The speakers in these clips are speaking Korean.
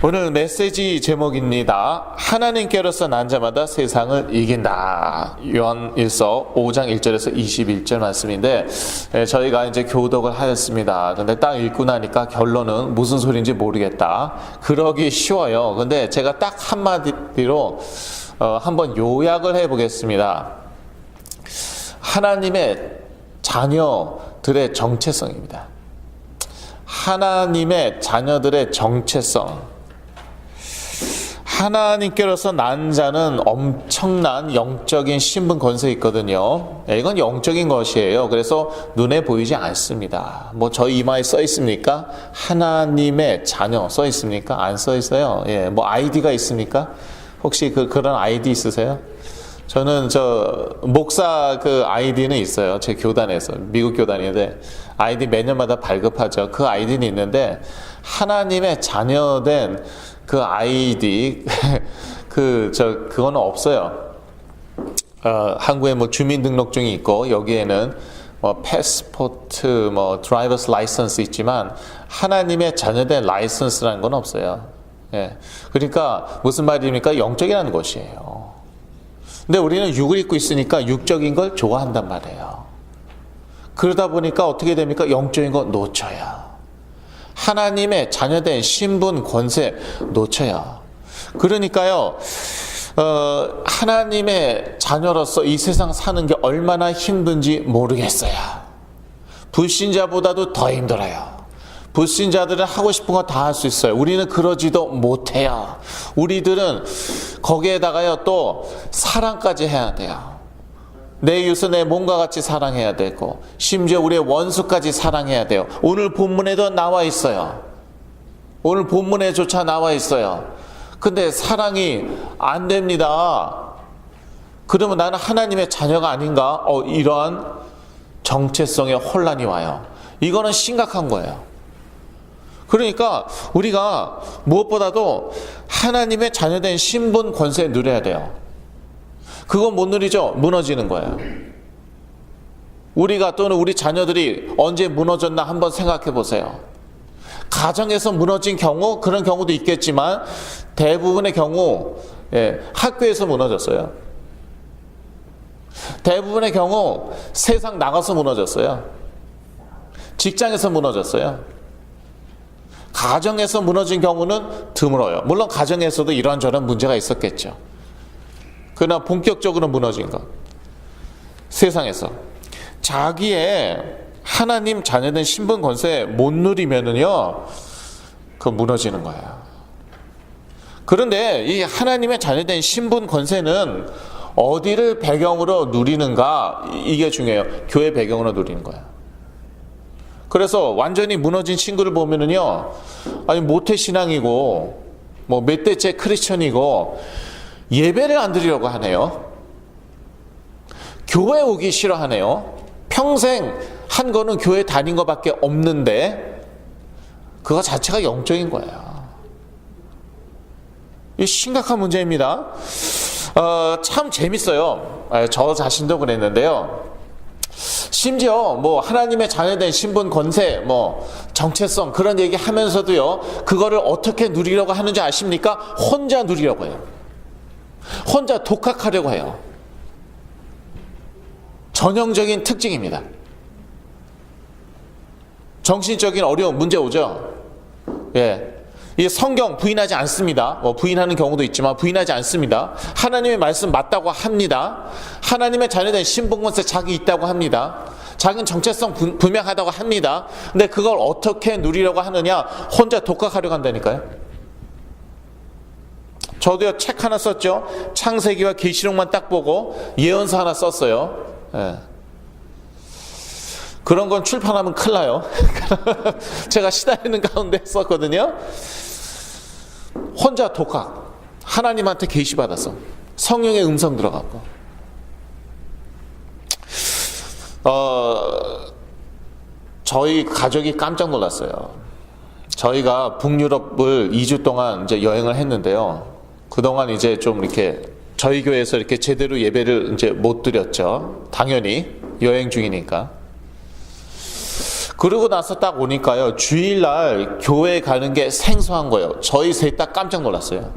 오늘 메시지 제목입니다. 하나님께로서 난 자마다 세상을 이긴다. 요한일서 5장 1절에서 21절 말씀인데 저희가 이제 교독을 하였습니다. 근데 딱 읽고 나니까 결론은 무슨 소리인지 모르겠다. 그러기 쉬워요. 근데 제가 딱 한마디로 한번 요약을 해보겠습니다. 하나님의 자녀들의 정체성입니다. 하나님의 자녀들의 정체성. 하나님께로서 난 자는 엄청난 영적인 신분 권세 있거든요. 이건 영적인 것이에요. 그래서 눈에 보이지 않습니다. 뭐 저희 이마에 써 있습니까? 하나님의 자녀 써 있습니까? 안 써 있어요. 예, 뭐 아이디가 있습니까? 혹시 그런 아이디 있으세요? 저는 목사 아이디는 있어요. 제 교단에서. 미국 교단인데 아이디 매년마다 발급하죠. 그 아이디는 있는데 하나님의 자녀된 그 아이디 그거는 없어요. 한국에 뭐 주민등록증이 있고 여기에는 뭐 패스포트, 뭐 드라이버스 라이선스 있지만 하나님의 자녀된 라이선스라는 건 없어요. 예. 그러니까 무슨 말입니까? 영적이라는 것이에요. 근데 우리는 육을 입고 있으니까 육적인 걸 좋아한단 말이에요. 그러다 보니까 어떻게 됩니까? 영적인 거 놓쳐요. 하나님의 자녀된 신분, 권세 놓쳐요. 그러니까요, 하나님의 자녀로서 이 세상 사는 게 얼마나 힘든지 모르겠어요. 불신자보다도 더 힘들어요. 불신자들은 하고 싶은 거 다 할 수 있어요. 우리는 그러지도 못해요. 우리들은 거기에다가요 또 사랑까지 해야 돼요. 내 이웃을 내 몸과 같이 사랑해야 되고 심지어 우리의 원수까지 사랑해야 돼요. 오늘 본문에도 나와 있어요. 오늘 본문에조차 나와 있어요. 근데 사랑이 안 됩니다. 그러면 나는 하나님의 자녀가 아닌가? 이러한 정체성의 혼란이 와요. 이거는 심각한 거예요. 그러니까 우리가 무엇보다도 하나님의 자녀된 신분 권세에 누려야 돼요. 그건 못 누리죠? 무너지는 거예요. 우리가 또는 우리 자녀들이 언제 무너졌나 한번 생각해 보세요. 가정에서 무너진 경우, 그런 경우도 있겠지만 대부분의 경우 학교에서 무너졌어요. 대부분의 경우 세상 나가서 무너졌어요. 직장에서 무너졌어요. 가정에서 무너진 경우는 드물어요. 물론 가정에서도 이런저런 문제가 있었겠죠. 그러나 본격적으로 무너진 것, 세상에서 자기의 하나님 자녀된 신분 권세 못 누리면은요, 그 무너지는 거예요. 그런데 이 하나님의 자녀된 신분 권세는 어디를 배경으로 누리는가, 이게 중요해요. 교회 배경으로 누리는 거예요. 그래서 완전히 무너진 친구를 보면은요, 아니 모태신앙이고 뭐 몇 대째 크리스천이고 예배를 안 드리려고 하네요. 교회 오기 싫어하네요. 평생 한 거는 교회 다닌 것밖에 없는데 그거 자체가 영적인 거예요. 이 심각한 문제입니다. 참 재밌어요. 저 자신도 그랬는데요. 심지어 뭐 하나님의 자녀된 신분, 권세, 뭐 정체성 그런 얘기 하면서도요, 그거를 어떻게 누리려고 하는지 아십니까? 혼자 누리려고 해요. 혼자 독학하려고 해요. 전형적인 특징입니다. 정신적인 어려움, 문제 오죠? 예. 이 성경 부인하지 않습니다. 부인하는 경우도 있지만 부인하지 않습니다. 하나님의 말씀 맞다고 합니다. 하나님의 자녀된 신분권세 자기 있다고 합니다. 자기는 정체성 분명하다고 합니다. 근데 그걸 어떻게 누리려고 하느냐? 혼자 독학하려고 한다니까요. 저도요 책 하나 썼죠. 창세기와 계시록만 딱 보고 예언서 하나 썼어요. 예. 그런 건 출판하면 큰일 나요. 제가 시달리는 가운데 썼거든요. 혼자 독학. 하나님한테 계시받아서 성령의 음성 들어갔고, 저희 가족이 깜짝 놀랐어요. 저희가 북유럽을 2주 동안 이제 여행을 했는데요. 그동안 이제 좀 이렇게 저희 교회에서 이렇게 제대로 예배를 이제 못 드렸죠. 당연히 여행 중이니까. 그러고 나서 딱 오니까요, 주일날 교회 가는 게 생소한 거예요. 저희 셋 다 깜짝 놀랐어요.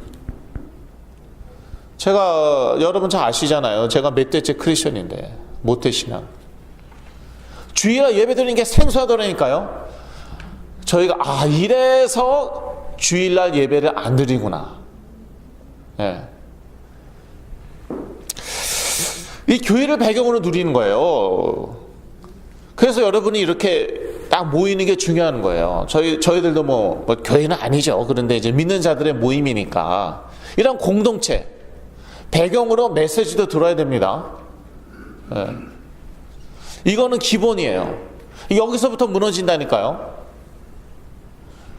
제가, 여러분 잘 아시잖아요. 제가 몇 대째 크리스천인데, 모태신앙. 주일날 예배 드리는 게 생소하더라니까요. 저희가, 이래서 주일날 예배를 안 드리구나. 예. 이 교회를 배경으로 누리는 거예요. 그래서 여러분이 이렇게 딱 모이는 게 중요한 거예요. 저희들도 뭐 교회는 아니죠. 그런데 이제 믿는 자들의 모임이니까 이런 공동체 배경으로 메시지도 들어야 됩니다. 예. 이거는 기본이에요. 여기서부터 무너진다니까요.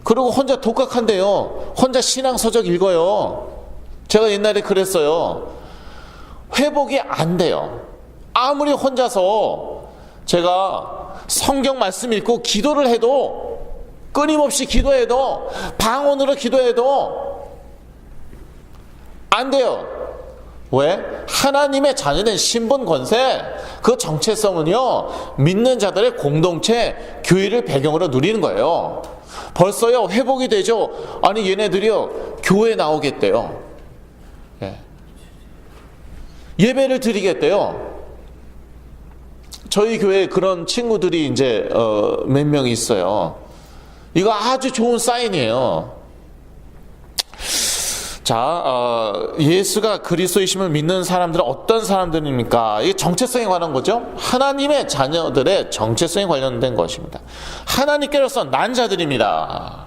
그리고 혼자 독학한대요. 혼자 신앙서적 읽어요. 제가 옛날에 그랬어요. 회복이 안 돼요. 아무리 혼자서 제가 성경 말씀 읽고 기도를 해도, 끊임없이 기도해도, 방언으로 기도해도 안 돼요. 왜? 하나님의 자녀된 신분 권세, 그 정체성은요, 믿는 자들의 공동체, 교회를 배경으로 누리는 거예요. 벌써요, 회복이 되죠. 아니, 얘네들이요, 교회 나오겠대요. 예. 예배를 드리겠대요. 저희 교회에 그런 친구들이 이제 몇 명 있어요. 이거 아주 좋은 사인이에요. 자, 예수가 그리스도이심을 믿는 사람들은 어떤 사람들입니까? 이게 정체성에 관한 거죠. 하나님의 자녀들의 정체성에 관련된 것입니다. 하나님께로서 난 자들입니다.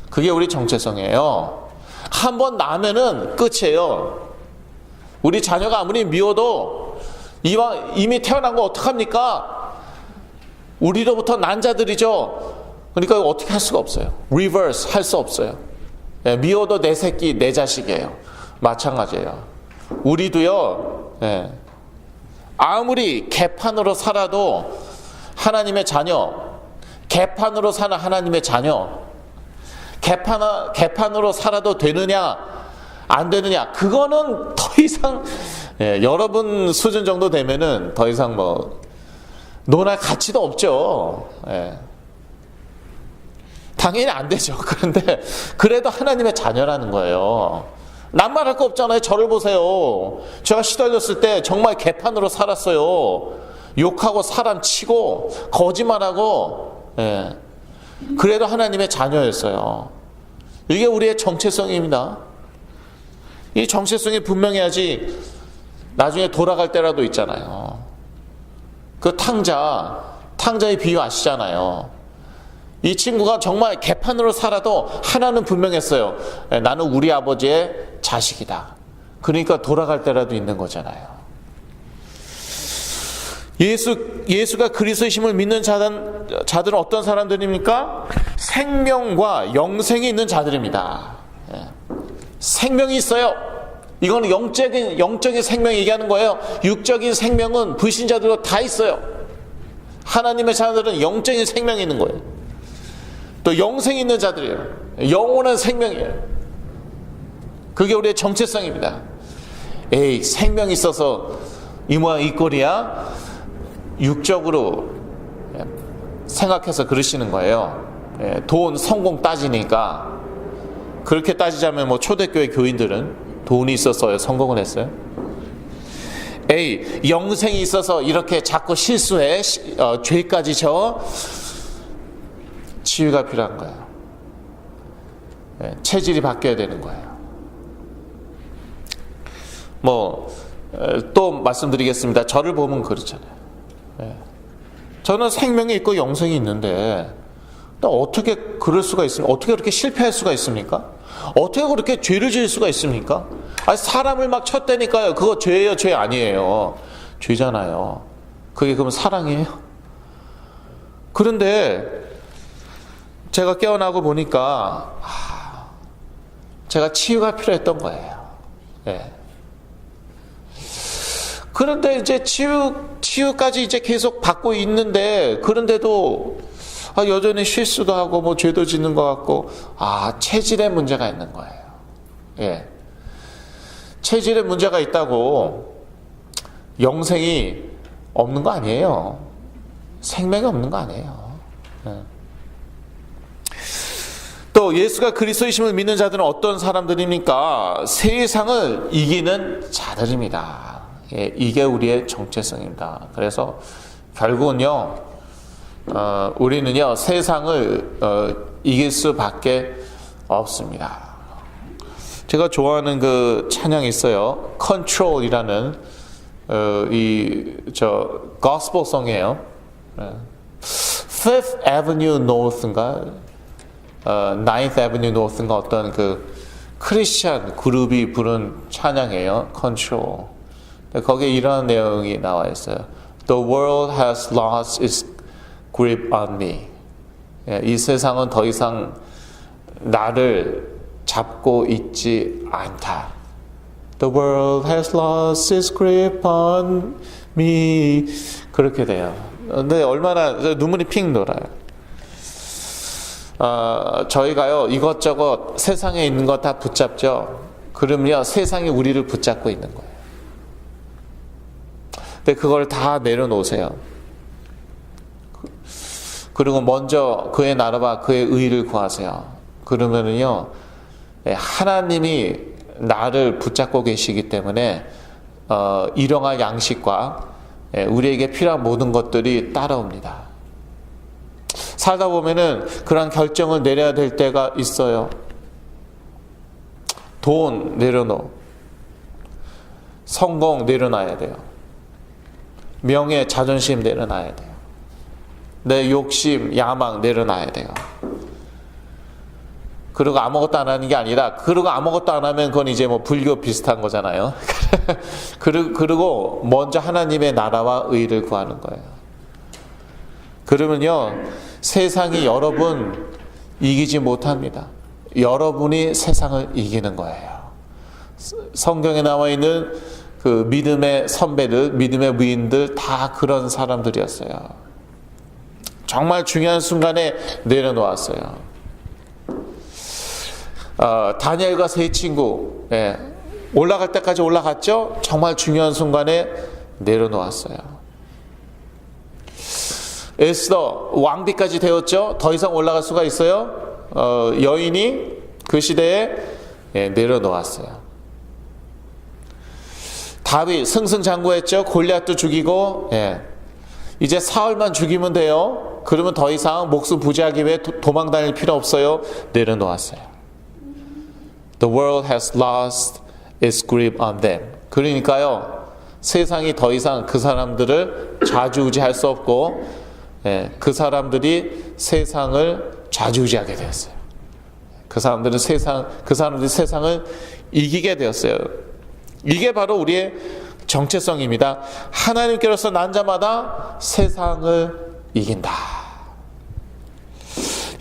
그게 우리 정체성이에요. 한번 나면은 끝이에요. 우리 자녀가 아무리 미워도 이미 태어난 거 어떡합니까? 우리로부터 난 자들이죠. 그러니까 어떻게 할 수가 없어요. 리버스 할 수 없어요. 예, 미워도 내 새끼, 내 자식이에요. 마찬가지예요. 우리도요, 예, 아무리 개판으로 살아도 하나님의 자녀, 개판으로 사는 하나님의 자녀, 개판으로 살아도 되느냐, 안 되느냐, 그거는 더 이상, 예, 여러분 수준 정도 되면은 더 이상 뭐, 논할 가치도 없죠. 예. 당연히 안 되죠. 그런데 그래도 하나님의 자녀라는 거예요. 난 말할 거 없잖아요. 저를 보세요. 제가 시달렸을 때 정말 개판으로 살았어요. 욕하고 사람 치고 거짓말하고, 예. 그래도 하나님의 자녀였어요. 이게 우리의 정체성입니다. 이 정체성이 분명해야지 나중에 돌아갈 때라도 있잖아요. 그 탕자의 비유 아시잖아요. 이 친구가 정말 개판으로 살아도 하나는 분명했어요. 나는 우리 아버지의 자식이다. 그러니까 돌아갈 때라도 있는 거잖아요. 예수가 그리스도이심을 믿는 자들은 어떤 사람들입니까? 생명과 영생이 있는 자들입니다. 생명이 있어요. 이거는 영적인 생명 얘기하는 거예요. 육적인 생명은 불신자들도 다 있어요. 하나님의 자녀들은 영적인 생명이 있는 거예요. 또 영생이 있는 자들이에요. 영원한 생명이에요. 그게 우리의 정체성입니다. 에이, 생명이 있어서 이 모양 이 꼴이야? 육적으로 생각해서 그러시는 거예요. 돈, 성공 따지니까. 그렇게 따지자면 뭐 초대교회 교인들은 돈이 있어서 성공을 했어요. 에이, 영생이 있어서 이렇게 자꾸 실수해, 죄까지 져. 치유가 필요한 거예요. 체질이 바뀌어야 되는 거예요. 또 말씀드리겠습니다. 저를 보면 그렇잖아요. 저는 생명이 있고 영생이 있는데 또 어떻게 그럴 수가 있습니까? 어떻게 그렇게 실패할 수가 있습니까? 어떻게 그렇게 죄를 지을 수가 있습니까? 아니, 사람을 막 쳤다니까요. 그거 죄예요, 죄 아니에요? 죄잖아요. 그게 그럼 사랑이에요? 그런데 제가 깨어나고 보니까 제가 치유가 필요했던 거예요. 예. 그런데 이제 치유까지 이제 계속 받고 있는데, 그런데도 여전히 실수도 하고 뭐 죄도 짓는 것 같고, 체질에 문제가 있는 거예요. 예. 체질에 문제가 있다고 영생이 없는 거 아니에요. 생명이 없는 거 아니에요. 또 예수가 그리스도이심을 믿는 자들은 어떤 사람들입니까? 세상을 이기는 자들입니다. 예, 이게 우리의 정체성입니다. 그래서 결국은요, 우리는요 세상을 이길 수밖에 없습니다. 제가 좋아하는 그 찬양이 있어요. Control이라는 gospel송이에요. Fifth Avenue North인가, Ninth Avenue North인가 어떤 그 크리스찬 그룹이 부른 찬양이에요. Control. 거기에 이런 내용이 나와 있어요. The world has lost its grip on me. 이 세상은 더 이상 나를 잡고 있지 않다. The world has lost its grip on me. 그렇게 돼요. 근데 얼마나 눈물이 핑 돌아요. 저희가요 이것저것 세상에 있는 거 다 붙잡죠. 그러면요 세상이 우리를 붙잡고 있는 거예요. 근데 그걸 다 내려놓으세요. 그리고 먼저 그의 나라와 그의 의를 구하세요. 그러면은요 하나님이 나를 붙잡고 계시기 때문에 일용할 양식과 우리에게 필요한 모든 것들이 따라옵니다. 살다 보면은 그런 결정을 내려야 될 때가 있어요. 돈 내려놓어, 성공 내려놔야 돼요. 명예, 자존심 내려놔야 돼요. 내 욕심, 야망 내려놔야 돼요. 그리고 아무것도 안 하는 게 아니라, 그리고 아무것도 안 하면 그건 이제 뭐 불교 비슷한 거잖아요. 그리고 먼저 하나님의 나라와 의를 구하는 거예요. 그러면요 세상이 여러분 이기지 못합니다. 여러분이 세상을 이기는 거예요. 성경에 나와 있는 그 믿음의 선배들, 믿음의 위인들 다 그런 사람들이었어요. 정말 중요한 순간에 내려놓았어요. 다니엘과 세 친구 올라갈 때까지 올라갔죠. 정말 중요한 순간에 내려놓았어요. 에스더 왕비까지 되었죠. 더 이상 올라갈 수가 있어요? 여인이 그 시대에 내려놓았어요. 다윗 승승장구했죠. 골리앗도 죽이고 이제 사울만 죽이면 돼요. 그러면 더 이상 목숨 부지하기 위해 도망 다닐 필요 없어요. 내려놓았어요. The world has lost its grip on them. 그러니까요 세상이 더 이상 그 사람들을 좌지우지할 수 없고 그 사람들이 세상을 좌지우지하게 되었어요. 그 사람들이 세상을 이기게 되었어요. 이게 바로 우리의 정체성입니다. 하나님께로서 난 자마다 세상을 이긴다.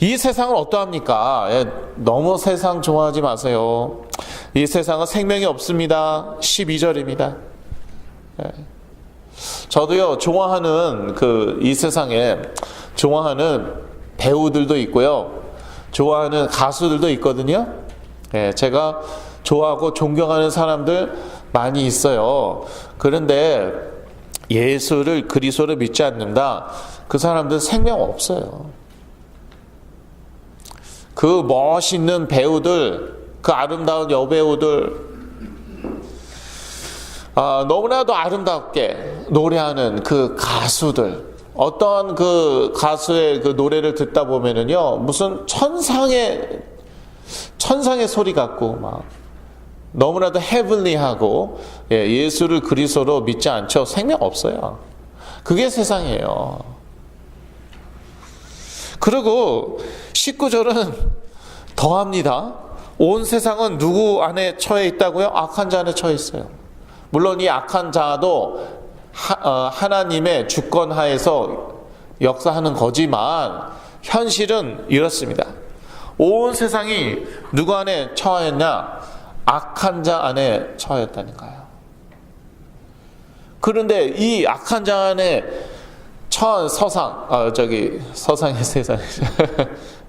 이 세상은 어떠합니까? 너무 세상 좋아하지 마세요. 이 세상은 생명이 없습니다. 12절입니다. 저도요 좋아하는 이 세상에 좋아하는 배우들도 있고요, 좋아하는 가수들도 있거든요. 제가 좋아하고 존경하는 사람들 많이 있어요. 그런데 예수를 그리스도를 믿지 않는다. 그 사람들 생명 없어요. 그 멋있는 배우들, 그 아름다운 여배우들, 너무나도 아름답게 노래하는 그 가수들, 어떤 그 가수의 그 노래를 듣다 보면은요 무슨 천상의 소리 같고 막 너무나도 헤븐리하고 예수를 그리스도로 믿지 않죠. 생명 없어요. 그게 세상이에요. 그리고 19절은 더합니다. 온 세상은 누구 안에 처해 있다고요? 악한 자 안에 처해 있어요. 물론 이 악한 자도 하나님의 주권 하에서 역사하는 거지만 현실은 이렇습니다. 온 세상이 누구 안에 처하였냐? 악한 자 안에 처하였다니까요. 그런데 이 악한 자 안에 처한 서상의 세상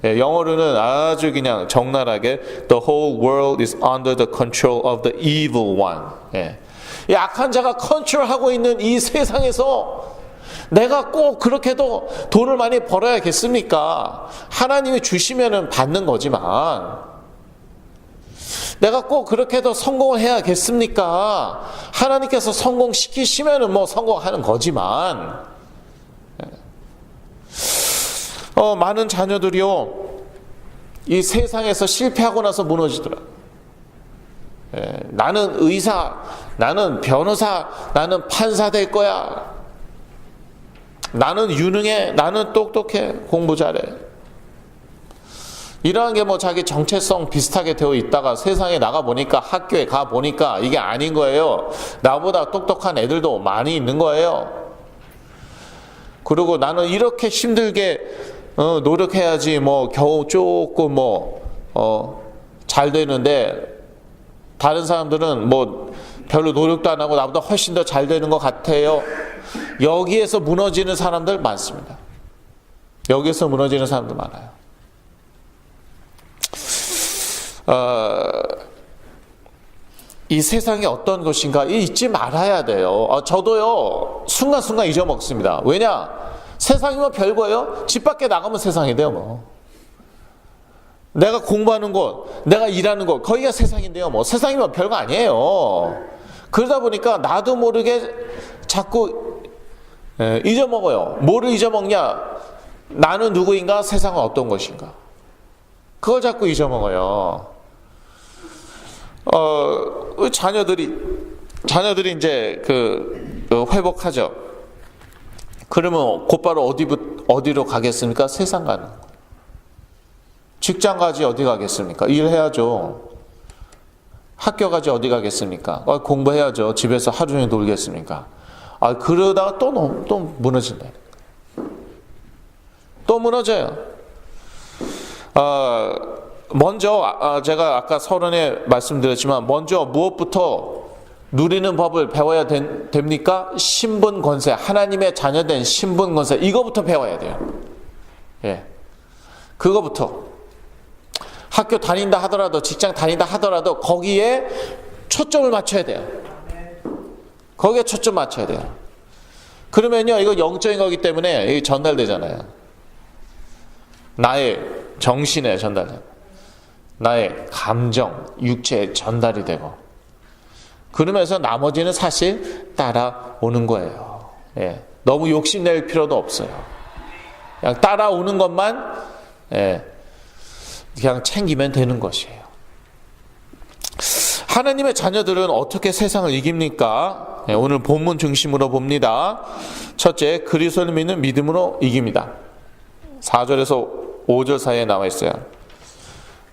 영어로는 아주 그냥 적나라하게 The whole world is under the control of the evil one. 이 악한 자가 컨트롤하고 있는 이 세상에서 내가 꼭 그렇게도 돈을 많이 벌어야겠습니까? 하나님이 주시면은 받는 거지만, 내가 꼭 그렇게도 성공을 해야겠습니까? 하나님께서 성공시키시면은 뭐 성공하는 거지만, 많은 자녀들이요, 이 세상에서 실패하고 나서 무너지더라. 나는 의사, 나는 변호사, 나는 판사 될 거야. 나는 유능해, 나는 똑똑해, 공부 잘해. 이러한 게 뭐 자기 정체성 비슷하게 되어 있다가 세상에 나가 보니까, 학교에 가 보니까 이게 아닌 거예요. 나보다 똑똑한 애들도 많이 있는 거예요. 그리고 나는 이렇게 힘들게 노력해야지 뭐 겨우 조금 잘 되는데, 다른 사람들은 뭐 별로 노력도 안 하고 나보다 훨씬 더 잘 되는 것 같아요. 여기에서 무너지는 사람들 많습니다. 여기에서 무너지는 사람들 많아요. 이 세상이 어떤 것인가 잊지 말아야 돼요. 저도요, 순간순간 잊어먹습니다. 왜냐? 세상이면 별거예요. 집 밖에 나가면 세상이 돼요. 뭐 내가 공부하는 곳, 내가 일하는 곳, 거기가 세상인데요. 뭐 세상이면 별거 아니에요. 그러다 보니까 나도 모르게 자꾸 잊어먹어요. 뭐를 잊어먹냐? 나는 누구인가? 세상은 어떤 것인가? 그걸 자꾸 잊어먹어요. 자녀들이 이제 회복하죠. 그러면 곧바로 어디로 가겠습니까? 세상 가는 거. 직장 가지 어디 가겠습니까? 일해야죠. 학교 가지 어디 가겠습니까? 공부해야죠. 집에서 하루 종일 놀겠습니까? 그러다가 또 무너진다. 또 무너져요. 먼저 제가 아까 서론에 말씀드렸지만, 먼저 무엇부터 누리는 법을 배워야 됩니까? 신분 권세, 하나님의 자녀된 신분 권세, 이거부터 배워야 돼요. 예, 그거부터. 학교 다닌다 하더라도, 직장 다닌다 하더라도 거기에 초점을 맞춰야 돼요. 거기에 초점 맞춰야 돼요. 그러면요, 이거 영적인 거기 때문에 이게 전달되잖아요. 나의 정신에 전달돼요. 나의 감정, 육체에 전달이 되고, 그러면서 나머지는 사실 따라오는 거예요. 예, 너무 욕심낼 필요도 없어요. 그냥 따라오는 것만 그냥 챙기면 되는 것이에요. 하나님의 자녀들은 어떻게 세상을 이깁니까? 오늘 본문 중심으로 봅니다. 첫째, 그리스도를 믿는 믿음으로 이깁니다. 4절에서 5절 사이에 나와 있어요.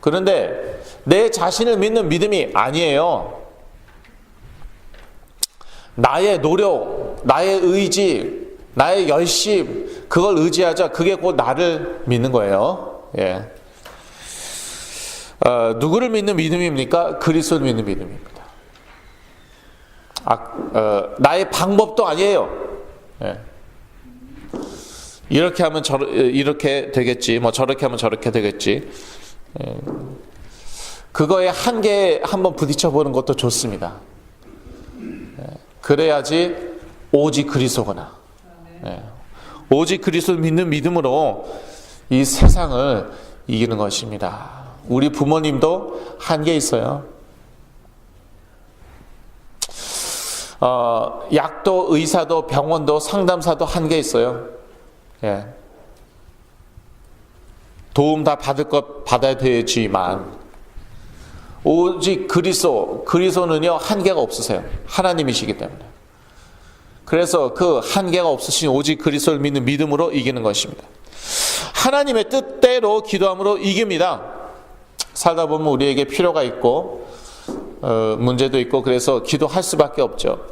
그런데 내 자신을 믿는 믿음이 아니에요. 나의 노력, 나의 의지, 나의 열심, 그걸 의지하자. 그게 곧 나를 믿는 거예요. 예. 누구를 믿는 믿음입니까? 그리스도를 믿는 믿음입니다. 나의 방법도 아니에요. 예. 이렇게 하면 이렇게 되겠지, 뭐 저렇게 하면 저렇게 되겠지. 예. 그거에 한계에 한번 부딪혀 보는 것도 좋습니다. 예. 그래야지 오직 그리스도구나. 예. 오직 그리스도를 믿는 믿음으로 이 세상을 이기는 것입니다. 우리 부모님도 한계 있어요. 약도, 의사도, 병원도, 상담사도 한계 있어요. 예. 도움 다 받을 것 받아야 되지만, 오직 그리스도는요, 한계가 없으세요. 하나님이시기 때문에. 그래서 그 한계가 없으신 오직 그리스도를 믿는 믿음으로 이기는 것입니다. 하나님의 뜻대로 기도함으로 이깁니다. 살다 보면 우리에게 필요가 있고 문제도 있고, 그래서 기도할 수밖에 없죠.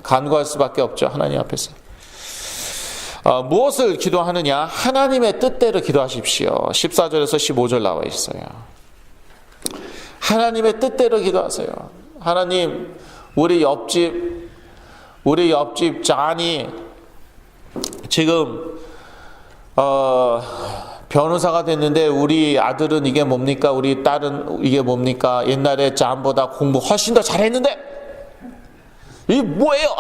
간구할 수밖에 없죠. 하나님 앞에서. 무엇을 기도하느냐? 하나님의 뜻대로 기도하십시오. 14절에서 15절 나와 있어요. 하나님의 뜻대로 기도하세요. 하나님, 우리 옆집 잔이 지금 변호사가 됐는데 우리 아들은 이게 뭡니까? 우리 딸은 이게 뭡니까? 옛날에 짠보다 공부 훨씬 더 잘했는데 이게 뭐예요?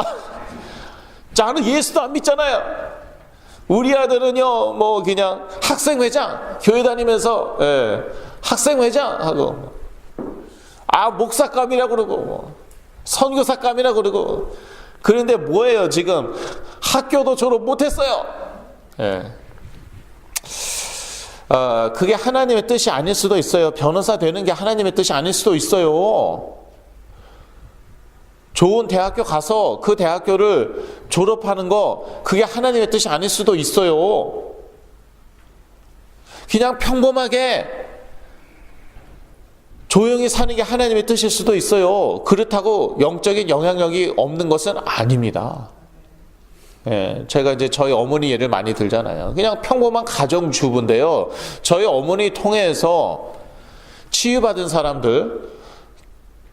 나는 예수도 안 믿잖아요. 우리 아들은요, 뭐 그냥 학생회장, 교회 다니면서 학생회장 하고, 목사감이라고 그러고, 선교사감이라고 그러고. 그런데 뭐예요? 지금 학교도 졸업 못했어요. 그게 하나님의 뜻이 아닐 수도 있어요. 변호사 되는 게 하나님의 뜻이 아닐 수도 있어요. 좋은 대학교 가서 그 대학교를 졸업하는 거, 그게 하나님의 뜻이 아닐 수도 있어요. 그냥 평범하게 조용히 사는 게 하나님의 뜻일 수도 있어요. 그렇다고 영적인 영향력이 없는 것은 아닙니다. 제가 이제 저희 어머니 예를 많이 들잖아요. 그냥 평범한 가정주부인데요. 저희 어머니 통해서 치유받은 사람들,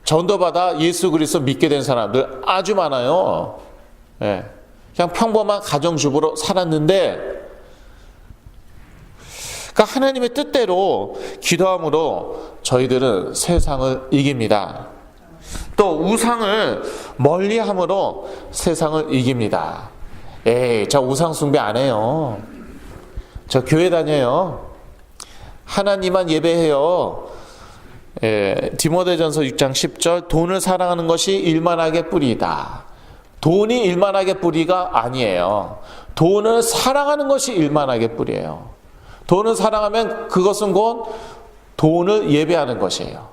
전도받아 예수 그리스도 믿게 된 사람들 아주 많아요. 그냥 평범한 가정주부로 살았는데, 그러니까 하나님의 뜻대로 기도함으로 저희들은 세상을 이깁니다. 또 우상을 멀리함으로 세상을 이깁니다. 저 우상 숭배 안 해요. 저 교회 다녀요. 하나님만 예배해요. 디모데전서 6장 10절, 돈을 사랑하는 것이 일만하게 뿌리다. 돈이 일만하게 뿌리가 아니에요. 돈을 사랑하는 것이 일만하게 뿌리예요. 돈을 사랑하면 그것은 곧 돈을 예배하는 것이에요.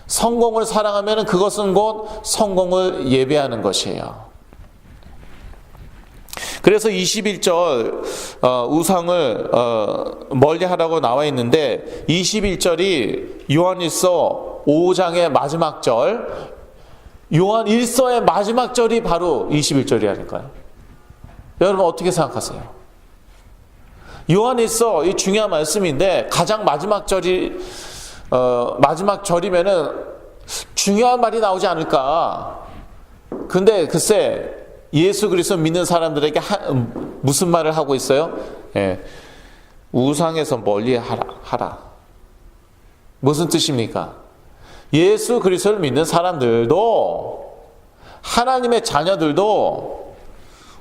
성공을 사랑하면 그것은 곧 성공을 예배하는 것이에요. 그래서 21절 우상을 멀리하라고 나와 있는데, 21절이 요한일서 5장의 마지막 절, 요한일서의 마지막 절이 바로 21절이라니까요. 여러분 어떻게 생각하세요? 요한일서 이 중요한 말씀인데, 가장 마지막 절이 마지막 절이면은 중요한 말이 나오지 않을까? 근데 글쎄, 예수 그리스도 믿는 사람들에게 무슨 말을 하고 있어요? 우상에서 멀리 하라. 무슨 뜻입니까? 예수 그리스도를 믿는 사람들도, 하나님의 자녀들도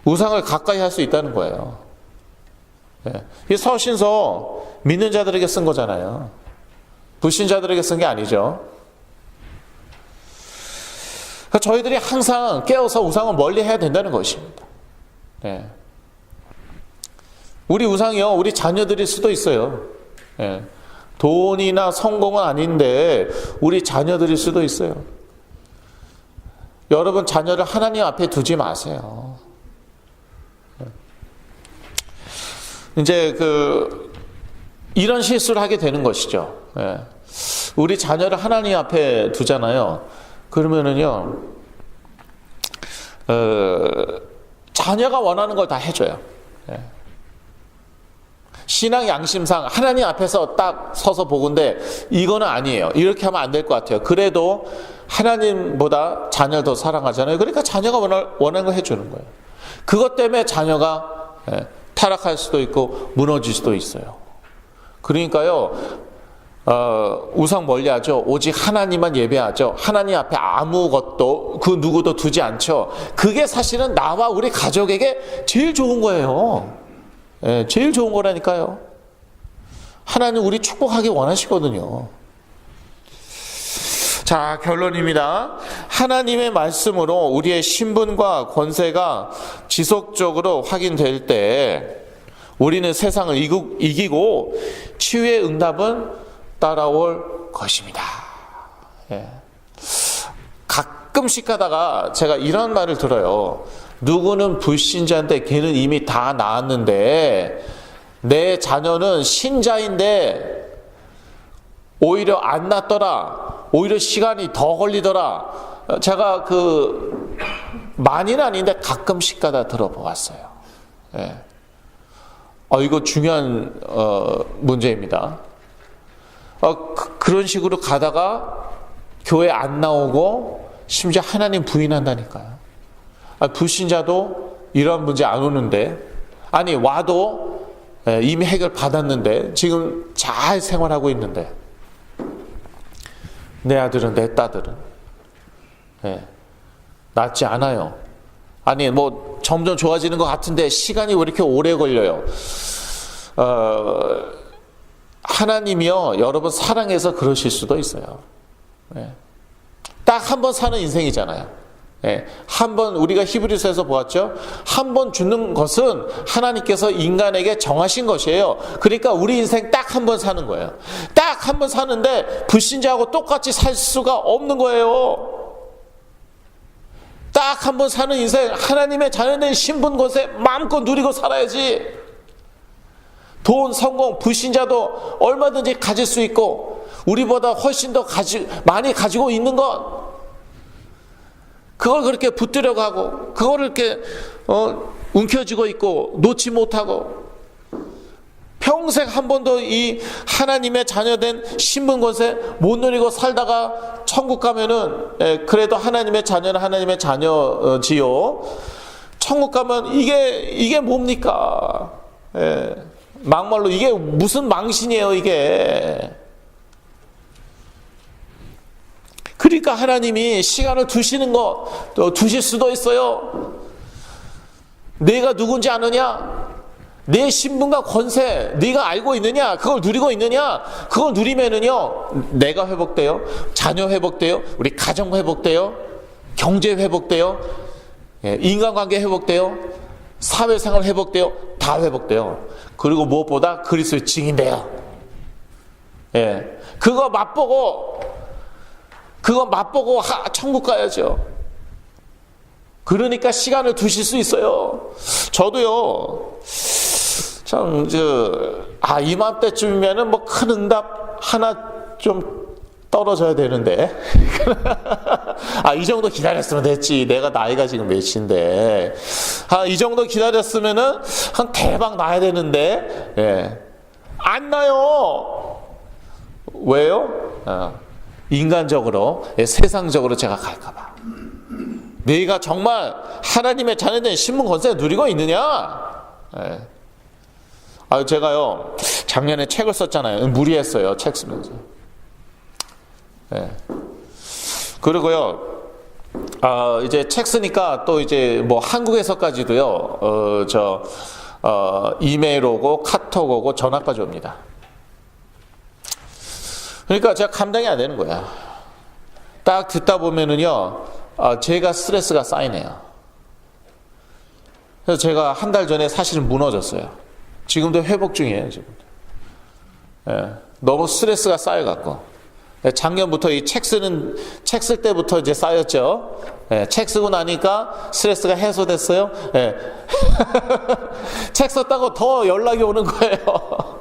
우상을 가까이 할 수 있다는 거예요. 이 서신서 믿는 자들에게 쓴 거잖아요. 불신자들에게 쓴 게 아니죠. 저희들이 항상 깨어서 우상을 멀리 해야 된다는 것입니다. 우리 우상이요, 우리 자녀들일 수도 있어요. 돈이나 성공은 아닌데 우리 자녀들일 수도 있어요. 여러분 자녀를 하나님 앞에 두지 마세요. 이제 이런 실수를 하게 되는 것이죠. 우리 자녀를 하나님 앞에 두잖아요. 그러면은요, 자녀가 원하는 걸 다 해줘요. 신앙 양심상 하나님 앞에서 딱 서서 보건대 이거는 아니에요. 이렇게 하면 안 될 것 같아요. 그래도 하나님보다 자녀를 더 사랑하잖아요. 그러니까 자녀가 원하는 걸 해주는 거예요. 그것 때문에 자녀가 타락할 수도 있고 무너질 수도 있어요. 그러니까요, 우상 멀리하죠. 오직 하나님만 예배하죠. 하나님 앞에 아무것도 그 누구도 두지 않죠. 그게 사실은 나와 우리 가족에게 제일 좋은 거예요. 제일 좋은 거라니까요. 하나님 우리 축복하기 원하시거든요. 자, 결론입니다. 하나님의 말씀으로 우리의 신분과 권세가 지속적으로 확인될 때 우리는 세상을 이기고 치유의 응답은 따라올 것입니다. 가끔씩 가다가 제가 이런 말을 들어요. 누구는 불신자인데 걔는 이미 다 나았는데 내 자녀는 신자인데 오히려 안 낫더라. 오히려 시간이 더 걸리더라. 제가 많이는 아닌데 가끔씩 가다 들어보았어요. 이거 중요한 문제입니다. 그런 식으로 가다가 교회 안 나오고 심지어 하나님 부인한다니까요. 불신자도 이런 문제 안 오는데, 아니 와도 이미 해결 받았는데 지금 잘 생활하고 있는데, 내 아들은 내 딸들은 낫지 않아요. 아니 점점 좋아지는 것 같은데 시간이 왜 이렇게 오래 걸려요? 하나님이요, 여러분 사랑해서 그러실 수도 있어요. 예. 딱 한 번 사는 인생이잖아요. 예. 한 번, 우리가 히브리서에서 보았죠? 한 번 죽는 것은 하나님께서 인간에게 정하신 것이에요. 그러니까 우리 인생 딱 한 번 사는 거예요. 딱 한 번 사는데 불신자하고 똑같이 살 수가 없는 거예요. 딱 한 번 사는 인생, 하나님의 자녀된 신분 권세 마음껏 누리고 살아야지. 돈, 성공, 불신자도 얼마든지 가질 수 있고 우리보다 훨씬 더 많이 가지고 있는 것, 그걸 그렇게 붙들려고 하고 그걸 이렇게 움켜쥐고 있고 놓지 못하고 평생 한 번도 이 하나님의 자녀된 신분 권세 못 누리고 살다가 천국 가면은, 그래도 하나님의 자녀는 하나님의 자녀지요. 천국 가면 이게 뭡니까? 막말로 이게 무슨 망신이에요, 이게. 그러니까 하나님이 시간을 두시는 거, 또 두실 수도 있어요. 내가 누군지 아느냐? 내 신분과 권세, 네가 알고 있느냐? 그걸 누리고 있느냐? 그걸 누리면은요, 내가 회복돼요, 자녀 회복돼요, 우리 가정 회복돼요, 경제 회복돼요, 인간관계 회복돼요, 사회생활 회복돼요, 다 회복돼요. 그리고 무엇보다 그리스도의 증인돼요. 그거 맛보고 천국 가야죠. 그러니까 시간을 두실 수 있어요. 저도요, 참, 이맘때쯤이면은 뭐 큰 응답 하나 좀 떨어져야 되는데. 이 정도 기다렸으면 됐지. 내가 나이가 지금 몇인데. 이 정도 기다렸으면은 한 대박 나야 되는데. 안 나요. 왜요? 인간적으로, 세상적으로 제가 갈까봐. 네가 정말 하나님의 자녀된 신분 권세 누리고 있느냐? 제가요, 작년에 책을 썼잖아요. 무리했어요, 책 쓰면서. 그리고요, 이제 책 쓰니까 또 이제 뭐 한국에서까지도요, 이메일 오고 카톡 오고 전화까지 옵니다. 그러니까 제가 감당이 안 되는 거야. 딱 듣다 보면은요, 제가 스트레스가 쌓이네요. 그래서 제가 한 달 전에 사실은 무너졌어요. 지금도 회복 중이에요, 지금. 너무 스트레스가 쌓여갖고. 작년부터 이 책 쓸 때부터 이제 쌓였죠. 책 쓰고 나니까 스트레스가 해소됐어요. 책 썼다고 더 연락이 오는 거예요.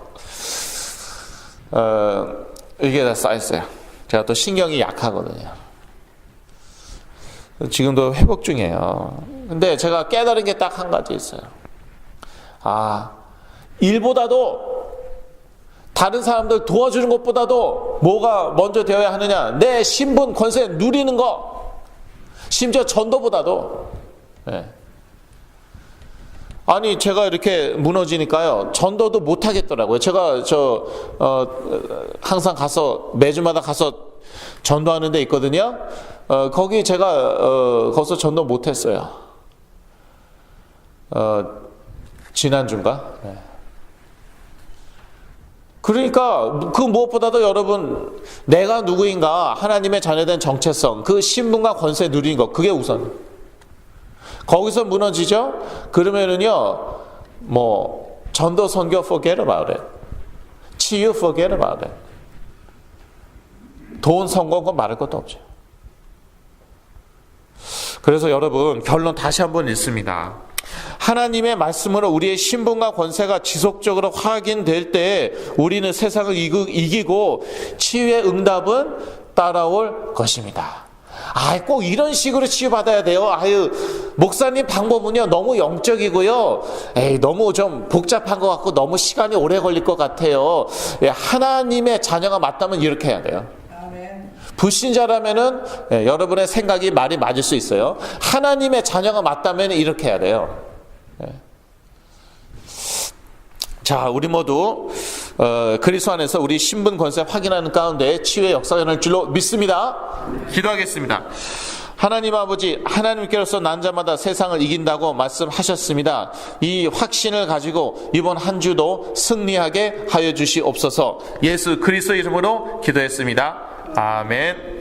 이게 다 쌓였어요. 제가 또 신경이 약하거든요. 지금도 회복 중이에요. 근데 제가 깨달은 게 딱 한 가지 있어요. 일보다도, 다른 사람들 도와주는 것보다도 뭐가 먼저 되어야 하느냐? 내 신분, 권세 누리는 거. 심지어 전도보다도. 제가 이렇게 무너지니까요, 전도도 못 하겠더라고요. 제가 항상 매주마다 가서 전도하는 데 있거든요. 거기 제가 거기서 전도 못 했어요. 지난주인가? 그러니까 그 무엇보다도 여러분, 내가 누구인가, 하나님의 자녀된 정체성, 그 신분과 권세 누리는 것, 그게 우선. 거기서 무너지죠? 그러면은요, 전도 선교 forget about it. 치유 forget about it. 돈, 성공, 건 말할 것도 없죠. 그래서 여러분, 결론 다시 한번 읽습니다. 하나님의 말씀으로 우리의 신분과 권세가 지속적으로 확인될 때 우리는 세상을 이기고 치유의 응답은 따라올 것입니다. 꼭 이런 식으로 치유받아야 돼요. 목사님 방법은요, 너무 영적이고요. 너무 좀 복잡한 것 같고 너무 시간이 오래 걸릴 것 같아요. 하나님의 자녀가 맞다면 이렇게 해야 돼요. 불신자라면은 여러분의 생각이 말이 맞을 수 있어요. 하나님의 자녀가 맞다면 이렇게 해야 돼요. 자, 우리 모두 그리스도 안에서 우리 신분 권세 확인하는 가운데 치유의 역사가 일어날 줄로 믿습니다. 기도하겠습니다. 하나님 아버지, 하나님께로서 난 자마다 세상을 이긴다고 말씀하셨습니다. 이 확신을 가지고 이번 한 주도 승리하게 하여 주시옵소서. 예수 그리스도 이름으로 기도했습니다. 아멘.